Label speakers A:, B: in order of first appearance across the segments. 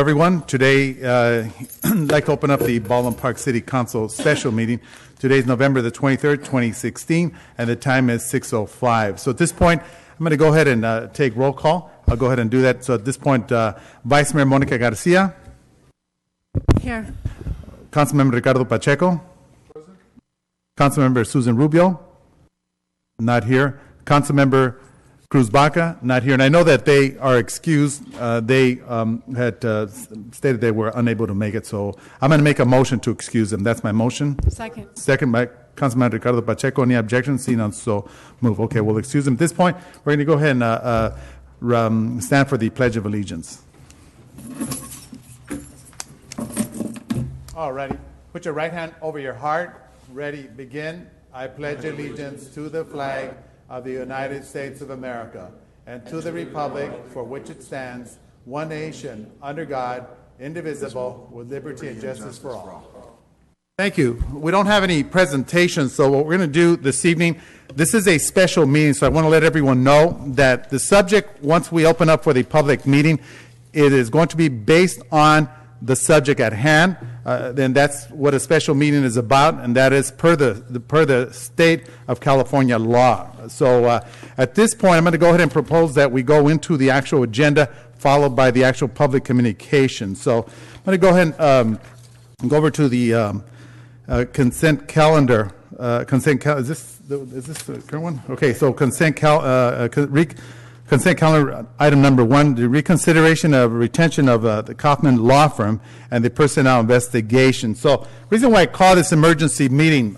A: everyone. Today, I'd like to open up the Baldwin Park City Council special meeting. Today is November the 23rd, 2016, and the time is 6:05. So at this point, I'm going to go ahead and take roll call. I'll go ahead and do that. So at this point, Vice Mayor Monica Garcia.
B: Here.
A: Councilmember Ricardo Pacheco. Present. Councilmember Susan Rubio. Not here. Councilmember Cruz Baca, not here. And I know that they are excused. They had stated they were unable to make it. So I'm going to make a motion to excuse them. That's my motion.
B: Second.
A: Second by Councilman Ricardo Pacheco. Any objections? Seen none, so move. Okay, we'll excuse them. At this point, we're going to go ahead and stand for the Pledge of Allegiance. All righty. Put your right hand over your heart. Ready, begin. I pledge allegiance to the flag of the United States of America, and to the republic for which it stands, one nation, under God, indivisible, with liberty and justice for all. Thank you. We don't have any presentations, so what we're going to do this evening, this is a special meeting, so I want to let everyone know that the subject, once we open up for the public meeting, it is going to be based on the subject at hand. Then that's what a special meeting is about, and that is per the state of California law. So at this point, I'm going to go ahead and propose that we go into the actual agenda, followed by the actual public communication. So I'm going to go ahead and go over to the consent calendar. Is this the current one? Okay, so consent calendar item number 1, the reconsideration of retention of the Kaufman Law Firm and the personnel investigation. So the reason why I call this emergency meeting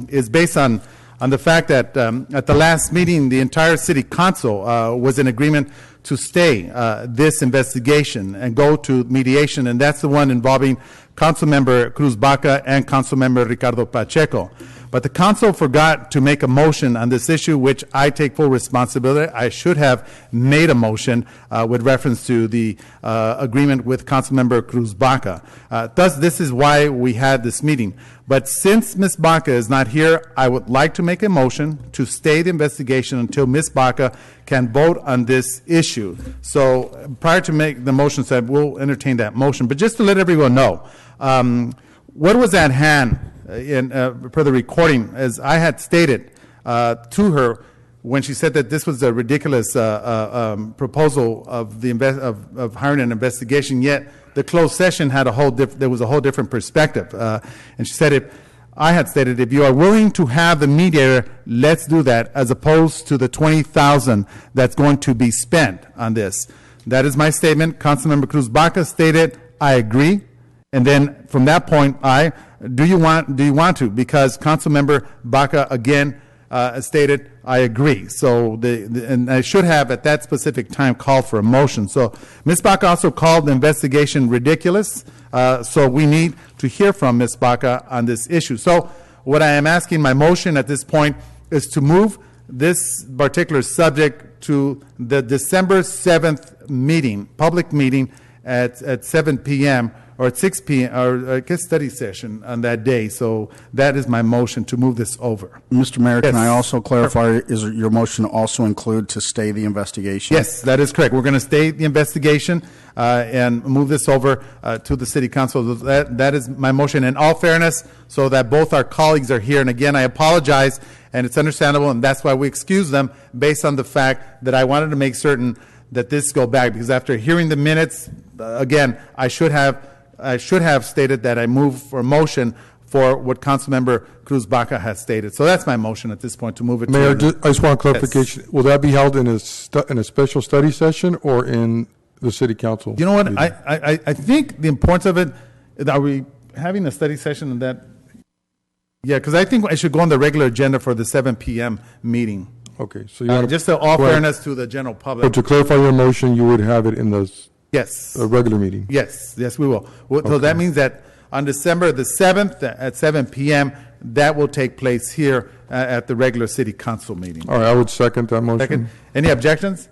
A: is based on the fact that at the last meeting, the entire city council was in agreement to stay this investigation and go to mediation, and that's the one involving Councilmember Cruz Baca and Councilmember Ricardo Pacheco. But the council forgot to make a motion on this issue, which I take full responsibility. I should have made a motion with reference to the agreement with Councilmember Cruz Baca. Thus, this is why we had this meeting. But since Ms. Baca is not here, I would like to make a motion to stay the investigation until Ms. Baca can vote on this issue. So prior to make the motion, so we'll entertain that motion. But just to let everyone know, what was at hand per the recording, as I had stated to her when she said that this was a ridiculous proposal of hiring an investigation, yet the closed session had there was a whole different perspective. And she said, I had stated, if you are willing to have the mediator, let's do that, as opposed to the $20,000 that's going to be spent on this. That is my statement. Councilmember Cruz Baca stated, I agree. And then from that point, do you want to? Because Councilmember Baca again stated, I agree. So and I should have at that specific time called for a motion. So Ms. Baca also called the investigation ridiculous. So we need to hear from Ms. Baca on this issue. So what I am asking, my motion at this point, is to move this particular subject to the December 7th meeting, public meeting at 7 p.m. or at 6 p.m. or I guess study session on that day. So that is my motion to move this over.
C: Mr. Mayor,
A: yes.
C: Can I also clarify, is your motion also include to stay the investigation?
A: Yes, that is correct. We're going to stay the investigation and move this over to the City Council. That is my motion in all fairness, so that both our colleagues are here. And again, I apologize, and it's understandable, and that's why we excuse them based on the fact that I wanted to make certain that this go back, because after hearing the minutes, again, I should have stated that I move for a motion for what Councilmember Cruz Baca has stated. So that's my motion at this point, to move it.
D: Mayor, I just want clarification. Yes. Will that be held in a special study session or in the City Council?
A: You know what? I think the importance of it, are we having a study session on that? Yeah, because I think I should go on the regular agenda for the 7 p.m. meeting.
D: Okay. So you
A: just to all fairness to the general public.
D: But to clarify your motion, you would have it in the regular meeting.
A: Yes, we will. So that means that on December the 7th at 7 p.m., that will take place here at the regular City Council meeting.
D: All right, I would second that motion.
A: Second. Any objections?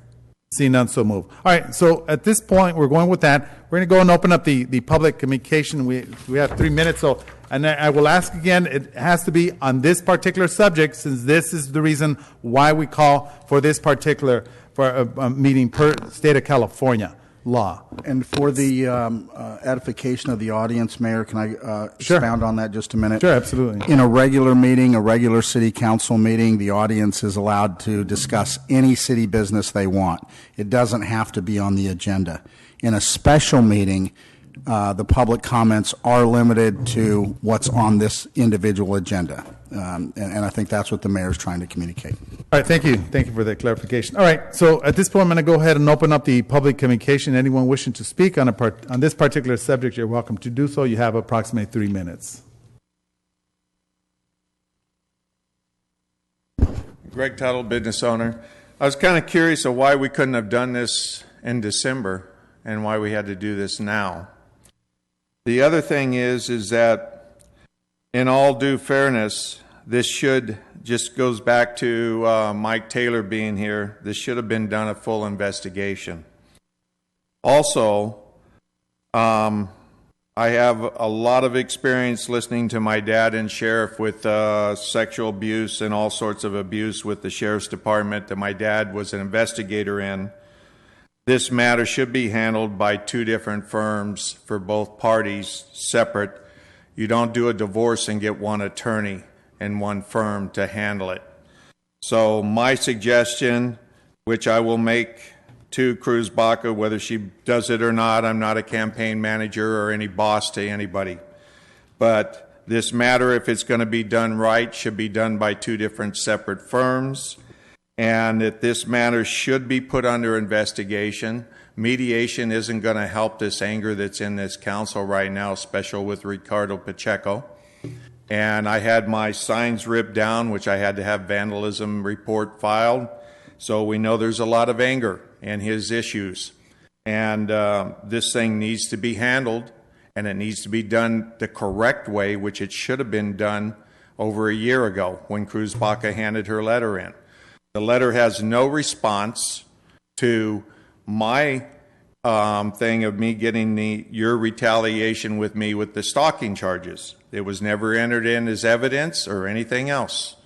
A: See none, so move. All right, so at this point, we're going with that. We're going to go and open up the public communication. We have 3 minutes, so and I will ask again, it has to be on this particular subject, since this is the reason why we call for this particular meeting per state of California. law.
C: And for the edification of the audience, Mayor, can I
A: Sure.
C: expound on that just a minute?
A: Sure, absolutely.
C: In a regular meeting, a regular city council meeting, the audience is allowed to discuss any city business they want. It doesn't have to be on the agenda. In a special meeting, the public comments are limited to what's on this individual agenda. And I think that's what the mayor's trying to communicate.
A: All right, thank you. Thank you for that clarification. All right, so at this point, I'm going to go ahead and open up the public communication. Anyone wishing to speak on on this particular subject, you're welcome to do so. You have approximately 3 minutes.
E: Greg Tuttle, business owner. I was kind of curious of why we couldn't have done this in December and why we had to do this now. The other thing is that in all due fairness, this just goes back to Mike Taylor being here. This should have been done a full investigation. Also, I have a lot of experience listening to my dad and sheriff with sexual abuse and all sorts of abuse with the sheriff's department that my dad was an investigator in. This matter should be handled by 2 different firms for both parties, separate. You don't do a divorce and get 1 attorney and 1 firm to handle it. So my suggestion, which I will make to Cruz Baca, whether she does it or not, I'm not a campaign manager or any boss to anybody. But this matter, if it's going to be done right, should be done by 2 different separate firms. And that this matter should be put under investigation. Mediation isn't going to help this anger that's in this council right now, especially with Ricardo Pacheco. And I had my signs ripped down, which I had to have vandalism report filed. So we know there's a lot of anger in his issues. And this thing needs to be handled, and it needs to be done the correct way, which it should have been done over a year ago when Cruz Baca handed her letter in. The letter has no response to my thing of me getting your retaliation with me with the stalking charges. It was never entered in as evidence or anything else.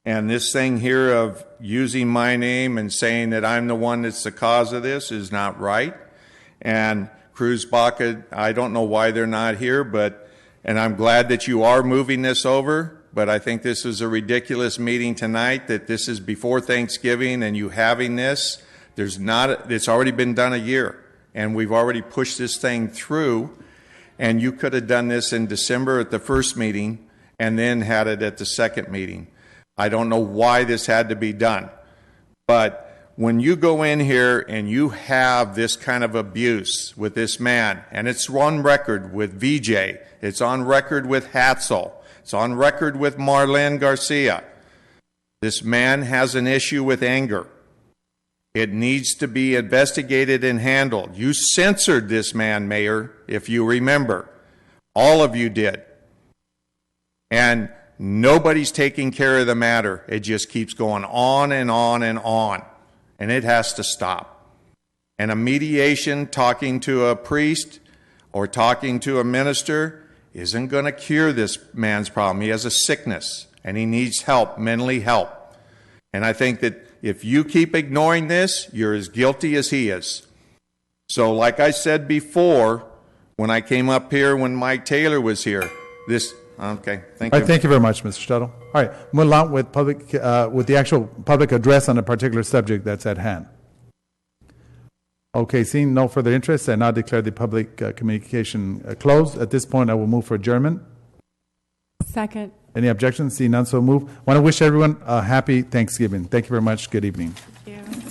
E: And this thing here of using my name and saying that I'm the one that's the cause of this is not right. And Cruz Baca, I don't know why they're not here, and I'm glad that you are moving this over. But I think this is a ridiculous meeting tonight, that this is before Thanksgiving and you having this. It's already been done a year, and we've already pushed this thing through. And you could have done this in December at the first meeting and then had it at the second meeting. I don't know why this had to be done. But when you go in here and you have this kind of abuse with this man, and it's on record with VJ, it's on record with Hatzel, it's on record with Marlene Garcia. This man has an issue with anger. It needs to be investigated and handled. You censored this man, Mayor, if you remember. All of you did. And nobody's taking care of the matter. It just keeps going on and on and on. And it has to stop. And a mediation, talking to a priest or talking to a minister, isn't going to cure this man's problem. He has a sickness, and he needs help, mentally help. And I think that if you keep ignoring this, you're as guilty as he is. So like I said before, when I came up here when Mike Taylor was here, okay, thank you.
A: All right, thank you very much, Mr. Tuttle. All right, move along with with the actual public address on a particular subject that's at hand. Okay, seeing no further interest, I now declare the public communication closed. At this point, I will move for adjournment.
B: Second.
A: Any objections? Seeing none, so move. Want to wish everyone a happy Thanksgiving. Thank you very much. Good evening.
B: Thank you.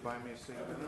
E: Buy me a cigarette.